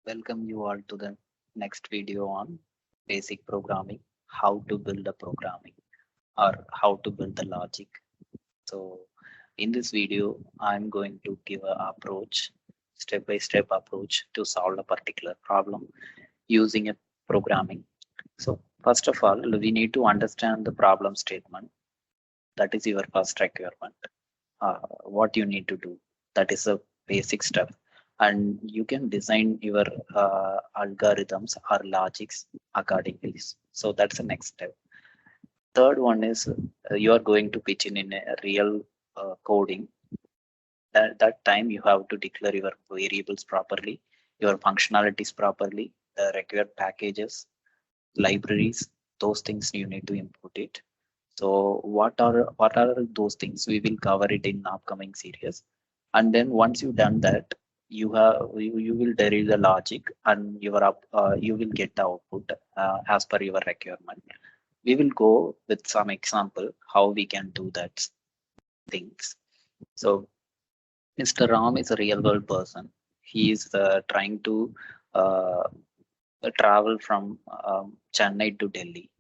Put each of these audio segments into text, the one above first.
Welcome you all to the next video on basic programming, how to build a programming or how to build the logic. So in this video, I'm going to give a approach, step-by-step approach to solve a particular problem using a programming. So first of all, we need to understand the problem statement. That is your first requirement. What you need to do. That is a basic step. And you can design your algorithms or logics accordingly. So that's the next step. Third one is you are going to pitch in a real coding. That time you have to declare your variables properly, your functionalities properly, the required packages, libraries, those things you need to import it. So what are those things? We will cover it in upcoming series. And then once you've done that, you will derive the logic and you will get the output as per your requirement. We will go with some example how we can do that things. So Mr. Ram is a real world person. He is trying to uh, travel from Chennai to Delhi.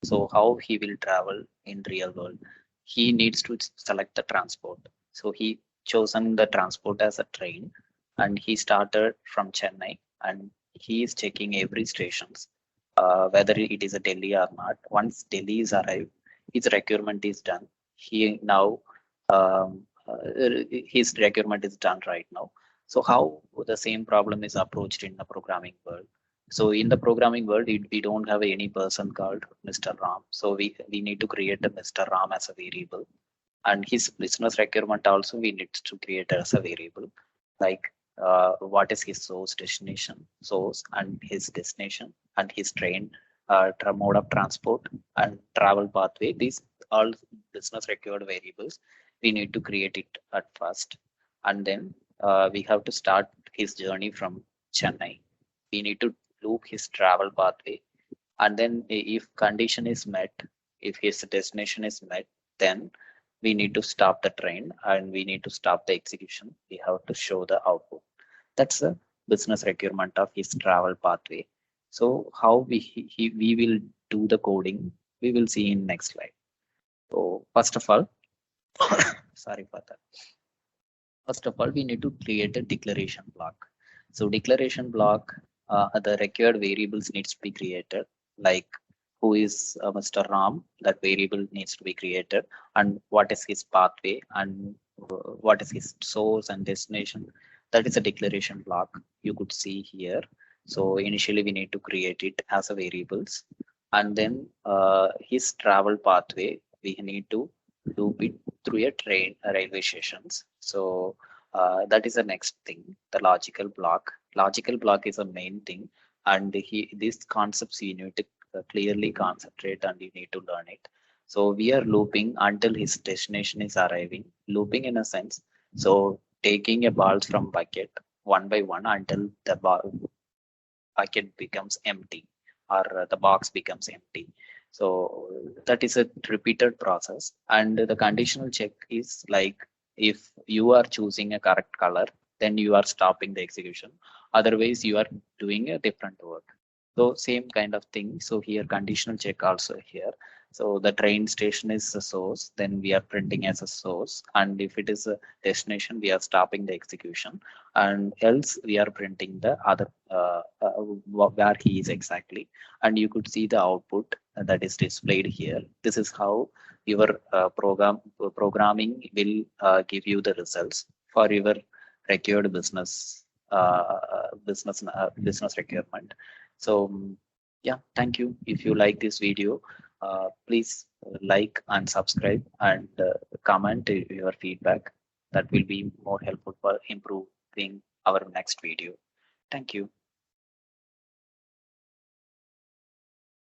So how he will travel in real world? He needs to select the transport. So he chosen the transport as a train, and he started from Chennai, and he is checking every stations whether it is a Delhi or not. Once Delhi is arrived, his requirement is done. He now his requirement is done right now. So how the same problem is approached in the programming world? So in the programming world, we don't have any person called Mr. Ram. So we need to create a Mr. Ram as a variable, and his business requirement also we need to create as a variable, like what is his source and his destination and his train mode of transport and travel pathway. These all business required variables. We need to create it at first, and then we have to start his journey from Chennai. We need to loop his travel pathway, and then if condition is met, if his destination is met, then we need to stop the train and we need to stop the execution. We have to show the output. That's the business requirement of his travel pathway. So how we will do the coding, we will see in next slide. So first of all, sorry for that. First of all, we need to create a declaration block. So declaration block, the required variables needs to be created, like who is Mr. Ram, that variable needs to be created, and what is his pathway, and what is his source and destination. That is a declaration block you could see here. So initially we need to create it as a variables, and then his travel pathway, we need to loop it through a train railway stations. So that is the next thing, the logical block. Logical block is a main thing, and these concepts you need to clearly concentrate and you need to learn it. So we are looping until his destination is arriving, looping in a sense. So taking a balls from bucket one by one until the bucket becomes empty, or the box becomes empty. So that is a repeated process, and the conditional check is like, if you are choosing a correct color, then you are stopping the execution, otherwise you are doing a different work. So same kind of thing. So here conditional check also here. So the train station is the source, then we are printing as a source, and if it is a destination, we are stopping the execution, and else we are printing the other where he is exactly, and you could see the output that is displayed here. This is how your programming will give you the results for your required business requirement. So yeah, thank you. If you like this video, please like and subscribe, and comment your feedback. That will be more helpful for improving our next video. Thank you.